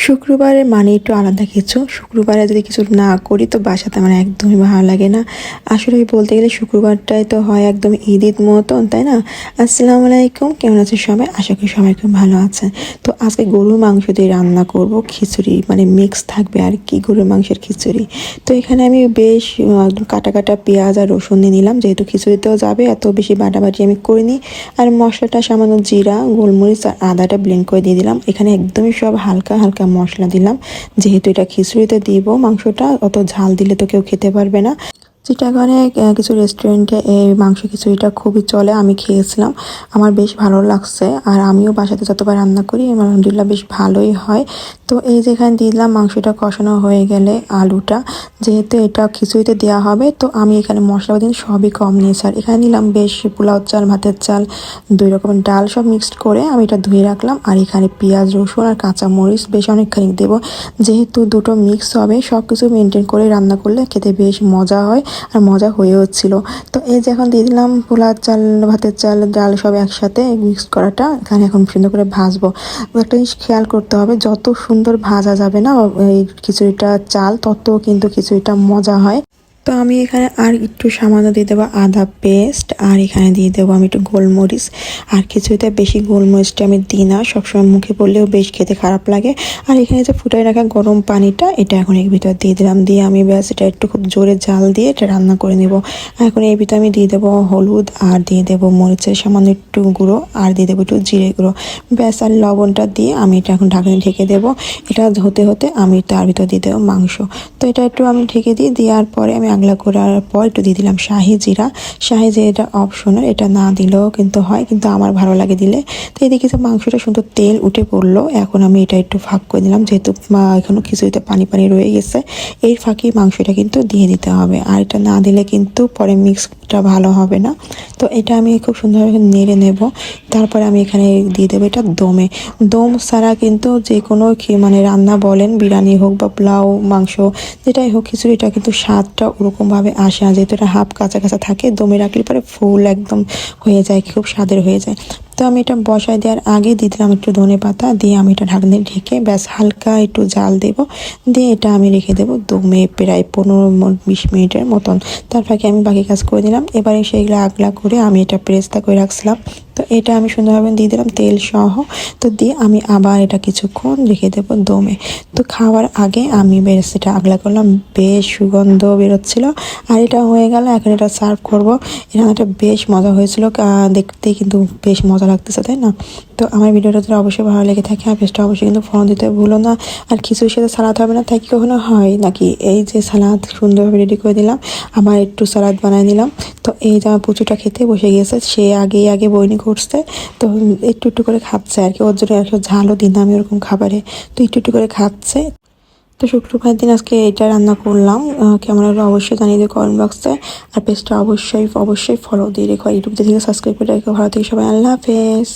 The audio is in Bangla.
শুক্রবারের মানে একটু আলাদা কিছু। শুক্রবারে যদি কিছু না করি তো বাসাতে আমার একদমই ভালো লাগে না। আসলে বলতে গেলে শুক্রবারটাই তো হয় একদম ঈদ মতন, তাই না? আসসালামু আলাইকুম, কেমন আছেন সবাই? আশা করি সবাই খুব ভালো আছেন। তো আজকে গরুর মাংস দিয়ে রান্না করব খিচুড়ি, মানে মিক্স থাকবে আর কি, গরুর মাংসের খিচুড়ি। তো এখানে আমি বেশ একদম কাটা কাটা পেঁয়াজ আর রসুন নিয়ে নিলাম, যেহেতু খিচুড়িতেও যাবে, এত বেশি বাটাবাটি আমি করিনি। আর মশলাটা সামান্য জিরা, গোলমরিচ আর আদাটা ব্লেন্ড করে দিয়ে দিলাম। এখানে একদমই সব হালকা হালকা মশলা দিলাম, যেহেতু এটা খিচুড়িতে দিব মাংসটা, অত ঝাল দিলে তো কেউ খেতে পারবে না। চিটাগাংয়ে কিছু রেস্টুরেন্টে এই মাংস খিচুড়িটা খুবই চলে, আমি খেয়েছিলাম, আমার বেশ ভালো লাগছে। আর আমিও বাসাতে যতবার রান্না করি আলহামদুলিল্লাহ বেশ ভালোই হয়। তো এই যে এখানে দিয়ে দিলাম, মাংসটা কষানো হয়ে গেলে আলুটা, যেহেতু এটা খিচুড়িতে দেওয়া হবে তো আমি এখানে মশলাপাতি সবই কম নিয়েছি। আর এখানে নিলাম বেশ পোলাও চাল, ভাতের চাল, 2 রকমের ডাল সব মিক্সড করে আমি এটা ধুয়ে রাখলাম। আর এখানে পেঁয়াজ, রসুন আর কাঁচা মরিচ বেশ অনেকখানি দেবো, যেহেতু দুটো মিক্স হবে। সব কিছু মেনটেন করে রান্না করলে খেতে বেশ মজা হয়, আর মজা হয়েও ছিল। তো এই যে এখন দিয়ে দিলাম পোলাও চাল, ভাতের চাল, ডাল সব একসাথে মিক্স করাটা এখানে এখন সুন্দর করে ভাজবো। একটা জিনিস খেয়াল করতে হবে, যত সুন্দর ভাজা যাবে না এই খিচুড়িটা চাল, তত কিন্তু খিচুড়িটা মজা হয়। তো আমি এখানে আর একটু সামান্য দিয়ে দেবো আদা পেস্ট, আর এখানে দিয়ে দেবো আমি একটু গোলমরিচ। আর খিচুড়িতে বেশি গোলমরিচটা আমি দিই না, সবসময় মুখে পড়লেও বেশ খেতে খারাপ লাগে। আর এখানে যে ফুটাই রাখা গরম পানিটা, এটা এখন এর ভিতর দিয়ে দিলাম, দিয়ে আমি ব্যাস এটা একটু খুব জোরে জাল দিয়ে এটা রান্না করে নেব। এখন এর ভিতরে আমি দিয়ে দেবো হলুদ, আর দিয়ে দেবো মরিচের সামান্য একটু গুঁড়ো, আর দিয়ে দেবো একটু জিরে গুঁড়ো, ব্যাস। আর লবণটা দিয়ে আমি এটা এখন ঢাকনি ঢেকে দেবো। এটা হতে হতে আমি তার ভিতর দিয়ে দেবো মাংস। তো এটা একটু আমি ঢেকে দিই, দেওয়ার পরে আমি আগলা করার পর একটু দিয়ে দিলাম শাহি জিরা। শাহি জিরাটা অপশনাল, এটা না দিলেও কিন্তু হয়, কিন্তু আমার ভালো লাগে দিলে। তো এদিকে যে মাংসটা সুন্দর তেল উঠে পড়লো, এখন আমি এটা একটু ফাঁক করে দিলাম, যেহেতু এখনও খিচুড়িতে পানি পানি রয়ে গেছে। এই ফাঁকি মাংসটা কিন্তু দিয়ে দিতে হবে, আর এটা না দিলে কিন্তু পরে মিক্সটা ভালো হবে না। তো এটা আমি খুব সুন্দরভাবে নেড়ে নেব। তারপরে আমি এখানে দিয়ে দেবো এটা দমে। দম ছাড়া কিন্তু যে কোনো মানে রান্না বলেন, বিরিয়ানি হোক বা পোলাও মাংস যেটাই হোক, খিচুড়িটা কিন্তু স্বাদটা ওরকমভাবে আসে না, যেহেতু এটা হাফ কাঁচা কাঁচা থাকে। দমে রাখলে পরে ফুল একদম হয়ে যায়, খুব স্বাদের হয়ে যায়। তো আমি এটা বসায় দেওয়ার আগে দিয়ে দিলাম একটু ধনেপাতা, দিয়ে আমি এটা ঢাকনি ঢেকে ব্যাস হালকা একটু জাল দেব, দিয়ে এটা আমি রেখে দেবো দমে প্রায় 15-20 মিনিটের মতন। তার ফাঁকে আমি বাকি কাজ করে দিলাম। এবারে সেইগুলো আগলা করে আমি এটা প্রেস্তা করে রাখছিলাম, তো এটা আমি সুন্দরভাবে দিয়ে দিলাম তেল সহ। তো দিয়ে আমি আবার এটা কিছুক্ষণ রেখে দেবো দমে। তো খাওয়ার আগে আমি বেশ এটা আগলা করলাম, বেশ সুগন্ধ বেরোচ্ছিল। আর এটা হয়ে গেল, এখন এটা সার্ভ করবো। এই রান্নাটা বেশ মজা হয়েছিল, দেখতে কিন্তু বেশ মজা লাগতেছে, তাই না? তো আমার ভিডিওটা যদি অবশ্যই ভালো লেগে থাকে, আর পেজটা অবশ্যই কিন্তু ফলো দিতে ভুলো না। আর খিচুড়ির সাথে সালাদ হবে না, তাই কি কখনো হয় নাকি? এই যে সালাদ সুন্দরভাবে রেডি করে দিলাম, আবার একটু সালাদ বানিয়ে নিলাম। তো এই যে আমার পুচুটা খেতে বসে গিয়েছে, সে আগে বইনি করছে, তো একটু একটু করে খাচ্ছে আর কি। ওর জন্য একটা ঝালও দিন আমি ওরকম খাবারে, তো একটু একটু করে খাচ্ছে। তো শুক্রবার দিন আজকে এটা রান্না করলাম। কেমন হলো অবশ্যই জানিয়ে দিও কমেন্ট বক্সে। আর পেজটা অবশ্যই ফলো দিয়ে রেখো, ইউটিউব থেকে সাবস্ক্রাইব করে রেখো। ভালো থেকে সবাই, আল্লাহ হাফেজ।